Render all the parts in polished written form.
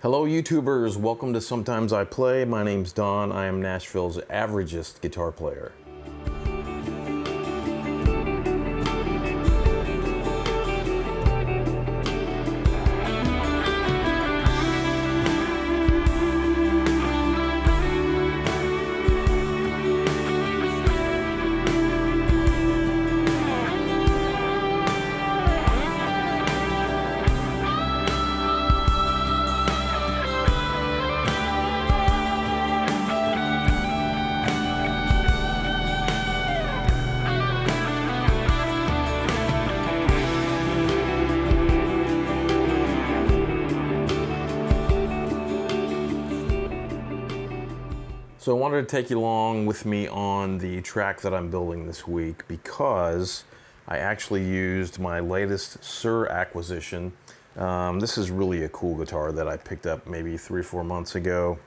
Hello YouTubers, welcome to Sometimes I Play. My name's Don, I am Nashville's average-ist guitar player. So I wanted to take you along with me on the track that I'm building this week because I actually used my latest Suhr acquisition. This is really a cool guitar that I picked up maybe 3 or 4 months ago.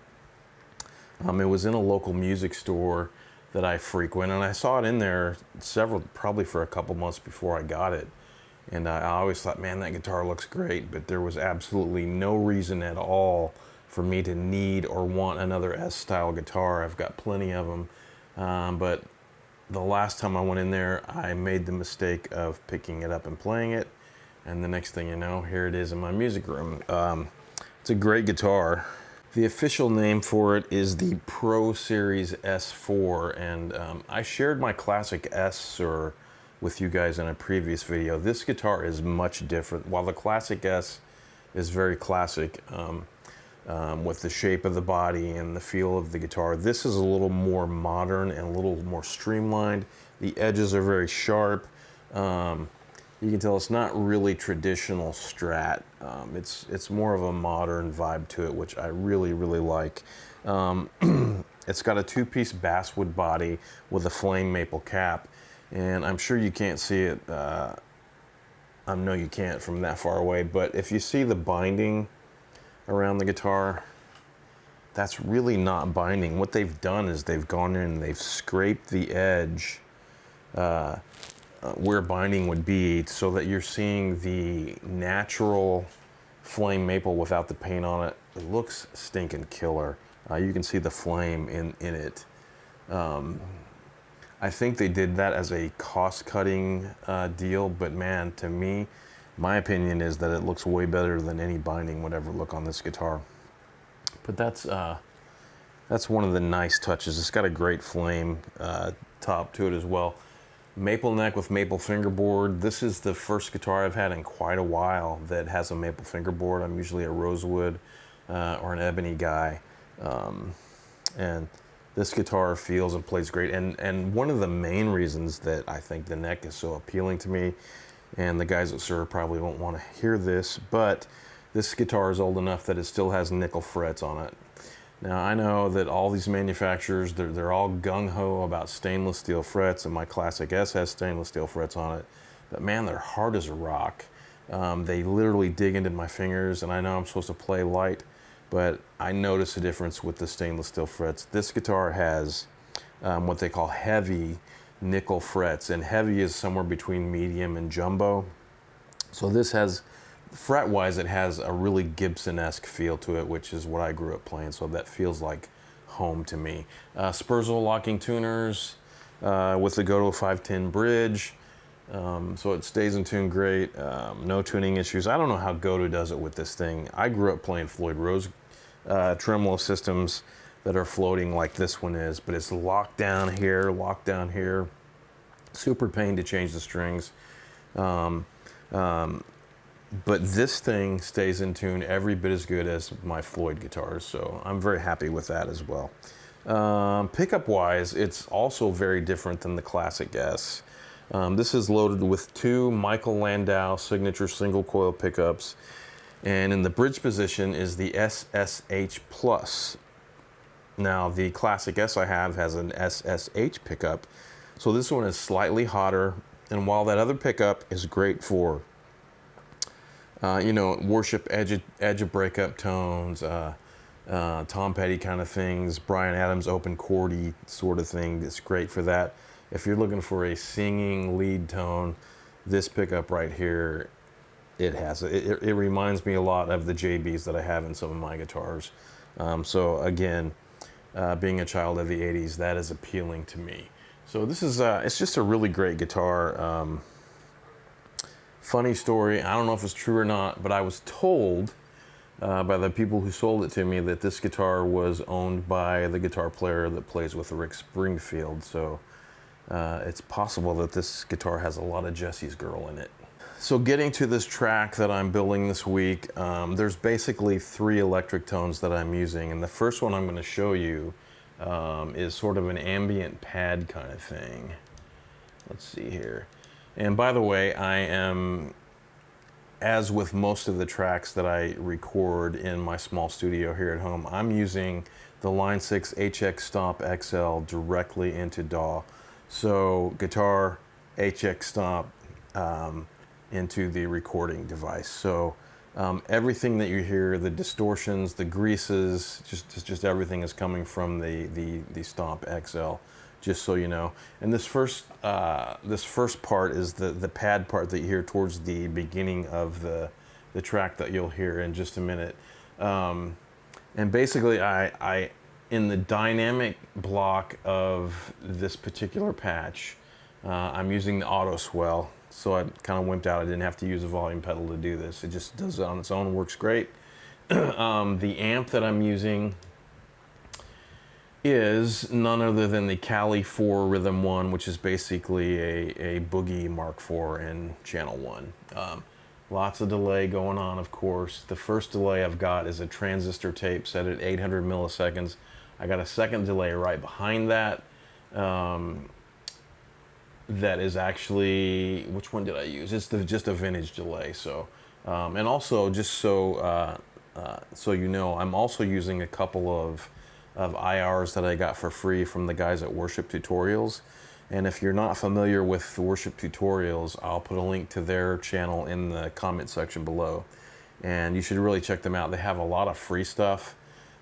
It was in a local music store that I frequent, and I saw it in there probably for a couple months before I got it. And I always thought, man, that guitar looks great, but there was absolutely no reason at all for me to need or want another S-style guitar. I've got plenty of them, but the last time I went in there, I made the mistake of picking it up and playing it, and the next thing you know, here it is in my music room. It's a great guitar. The official name for it is the Pro Series S4, and I shared my Classic S with you guys in a previous video. This guitar is much different. While the Classic S is very classic, with the shape of the body and the feel of the guitar, this is a little more modern and a little more streamlined. The edges are very sharp. You can tell it's not really traditional Strat. It's more of a modern vibe to it, which I really like. It's got a 2-piece basswood body with a flame maple cap, and I'm sure you can't see it. I know you can't from that far away, but if you see the binding around the guitar, that's really not binding. What they've done is they've gone in and they've scraped the edge where binding would be, so that you're seeing the natural flame maple without the paint on it. It looks stinking killer. You can see the flame in it. I think they did that as a cost-cutting deal, but man, to me, my opinion is that it looks way better than any binding would ever look on this guitar. But that's one of the nice touches. It's got a great flame top to it as well. Maple neck with maple fingerboard. This is the first guitar I've had in quite a while that has a maple fingerboard. I'm usually a rosewood or an ebony guy. And this guitar feels and plays great. And one of the main reasons that I think the neck is so appealing to me, and the guys at Suhr probably won't want to hear this, but this guitar is old enough that it still has nickel frets on it. Now, I know that all these manufacturers, they're all gung-ho about stainless steel frets, and my Classic S has stainless steel frets on it, but man, they're hard as a rock. They literally dig into my fingers, and I know I'm supposed to play light, but I notice a difference with the stainless steel frets. This guitar has what they call heavy nickel frets, and heavy is somewhere between medium and jumbo. So this has, fret wise, it has a really Gibson-esque feel to it, which is what I grew up playing, so that feels like home to me. Spurzl locking tuners with the Go to a 510 bridge, so it stays in tune great. No tuning issues. I don't know how Goto does it with this thing. I grew up playing Floyd Rose tremolo systems that are floating like this one is, but it's locked down here, super pain to change the strings. But this thing stays in tune every bit as good as my Floyd guitars, so I'm very happy with that as well. Pickup wise, it's also very different than the Classic S. This is loaded with 2 Michael Landau signature single coil pickups, and in the bridge position is the SSH Plus. Now, the Classic S I have has an SSH pickup, so this one is slightly hotter, and while that other pickup is great for, worship edge of breakup tones, Tom Petty kind of things, Bryan Adams open CORDY sort of thing, it's great for that. If you're looking for a singing lead tone, this pickup right here It has. It reminds me a lot of the JBs that I have in some of my guitars. So again, being a child of the 80s, that is appealing to me. So this is, it's just a really great guitar. Funny story, I don't know if it's true or not, but I was told by the people who sold it to me that this guitar was owned by the guitar player that plays with Rick Springfield. So it's possible that this guitar has a lot of Jesse's Girl in it. So getting to this track that I'm building this week, there's basically 3 electric tones that I'm using. And the first one I'm going to show you is sort of an ambient pad kind of thing. Let's see here. And by the way, I am, as with most of the tracks that I record in my small studio here at home, I'm using the Line 6 HX Stomp XL directly into DAW. So guitar, HX Stomp, into the recording device. So everything that you hear, the distortions, the greases, just everything is coming from the Stomp XL, just so you know. And this first part is the pad part that you hear towards the beginning of the track that you'll hear in just a minute. And basically I in the dynamic block of this particular patch, I'm using the auto swell. So I kind of wimped out. I didn't have to use a volume pedal to do this. It just does it on its own, works great. The amp that I'm using is none other than the Cali 4 Rhythm 1, which is basically a Boogie Mark 4 in channel 1. Lots of delay going on, of course. The first delay I've got is a transistor tape set at 800 milliseconds. I got a second delay right behind that. That is actually, which one did I use? It's just a vintage delay. So, and also just so you know, I'm also using a couple of IRs that I got for free from the guys at Worship Tutorials. And if you're not familiar with Worship Tutorials, I'll put a link to their channel in the comment section below. And you should really check them out. They have a lot of free stuff.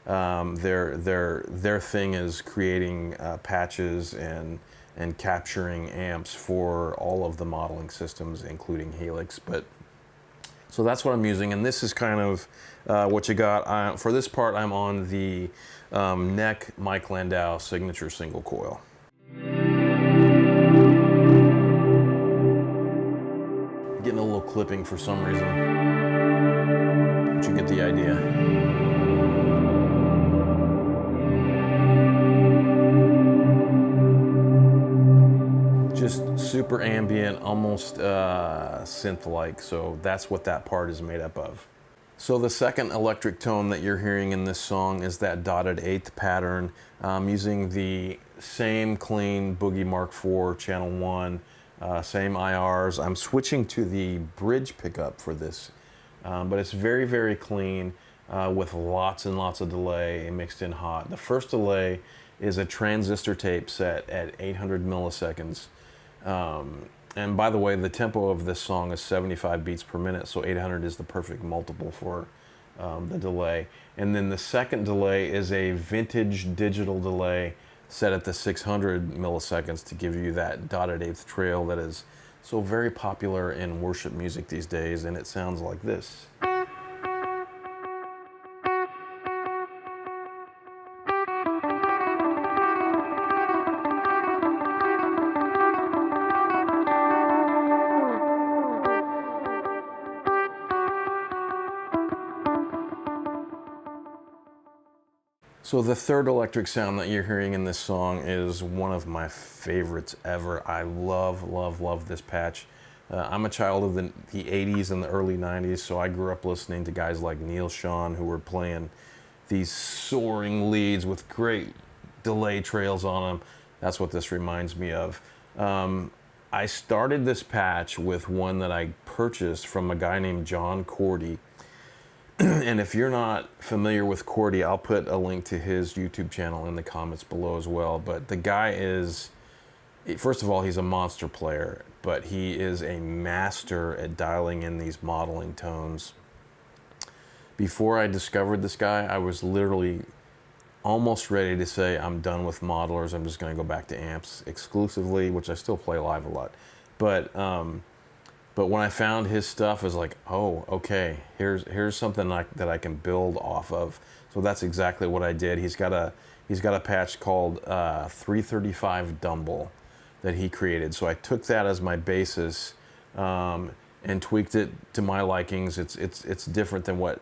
Their thing is creating patches and capturing amps for all of the modeling systems, including Helix. But so that's what I'm using, and this is kind of what you got. For this part, I'm on the neck Mike Landau signature single coil. Getting a little clipping for some reason, but you get the idea. Just super ambient, almost synth-like, so that's what that part is made up of. So the second electric tone that you're hearing in this song is that dotted eighth pattern. I'm using the same clean Boogie Mark 4 channel 1, same IRs. I'm switching to the bridge pickup for this, but it's very, very clean with lots and lots of delay mixed in hot. The first delay is a transistor tape set at 800 milliseconds. And by the way, the tempo of this song is 75 beats per minute, so 800 is the perfect multiple for the delay. And then the second delay is a vintage digital delay set at the 600 milliseconds to give you that dotted eighth trail that is so very popular in worship music these days, and it sounds like this. So the third electric sound that you're hearing in this song is one of my favorites ever. I love, love, love this patch. I'm a child of the 80s and the early 90s, so I grew up listening to guys like Neil Schon who were playing these soaring leads with great delay trails on them. That's what this reminds me of. I started this patch with one that I purchased from a guy named John CORDY. And if you're not familiar with CORDY, I'll put a link to his YouTube channel in the comments below as well. But the guy is, first of all, he's a monster player, but he is a master at dialing in these modeling tones. Before I discovered this guy, I was literally almost ready to say, I'm done with modelers. I'm just going to go back to amps exclusively, which I still play live a lot. But But when I found his stuff, I was like, oh, okay, here's something that I can build off of. So that's exactly what I did. He's got a patch called 335 Dumble that he created. So I took that as my basis and tweaked it to my likings. It's different than what,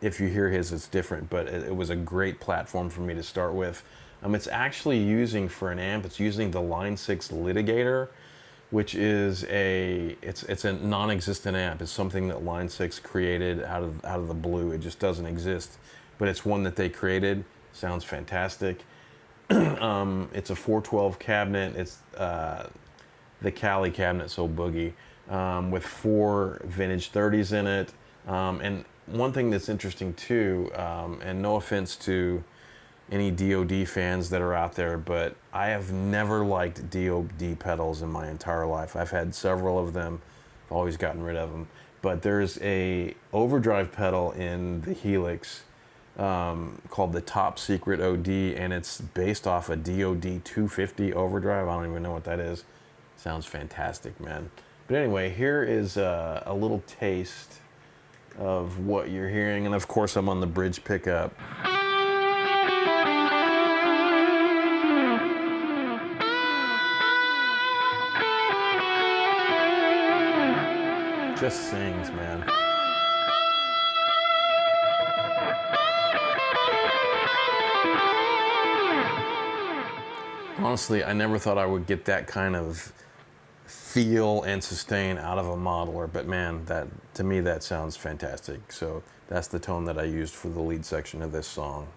if you hear his, it's different, but it was a great platform for me to start with. It's actually using, for an amp, it's using the Line 6 Litigator, which is it's a non-existent amp. It's something that Line 6 created out of the blue. It just doesn't exist, but it's one that they created. Sounds fantastic. It's a 412 cabinet. It's the Cali cabinet, so boogie, with 4 vintage 30s in it. And one thing that's interesting too, and no offense to any DoD fans that are out there, but I have never liked DoD pedals in my entire life. I've had several of them, I've always gotten rid of them. But there's a overdrive pedal in the Helix called the Top Secret OD, and it's based off a DoD 250 overdrive. I don't even know what that is. Sounds fantastic, man. But anyway, here is a little taste of what you're hearing, and of course I'm on the bridge pickup. Just sings, man. Honestly, I never thought I would get that kind of feel and sustain out of a modeler, but man, that, to me, that sounds fantastic. So that's the tone that I used for the lead section of this song.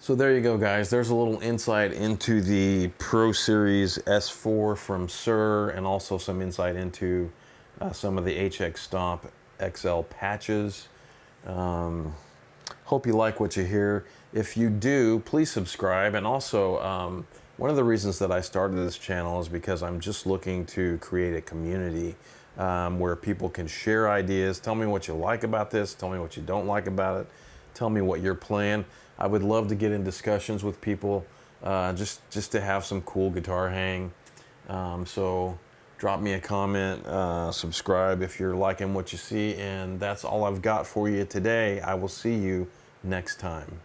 So there you go, guys. There's a little insight into the Pro Series S4 from Suhr, and also some insight into some of the HX Stomp XL patches. Hope you like what you hear. If you do, please subscribe. And also, one of the reasons that I started this channel is because I'm just looking to create a community where people can share ideas. Tell me what you like about this. Tell me what you don't like about it. Tell me what you're playing. I would love to get in discussions with people, just to have some cool guitar hang. So drop me a comment, subscribe if you're liking what you see, and that's all I've got for you today. I will see you next time.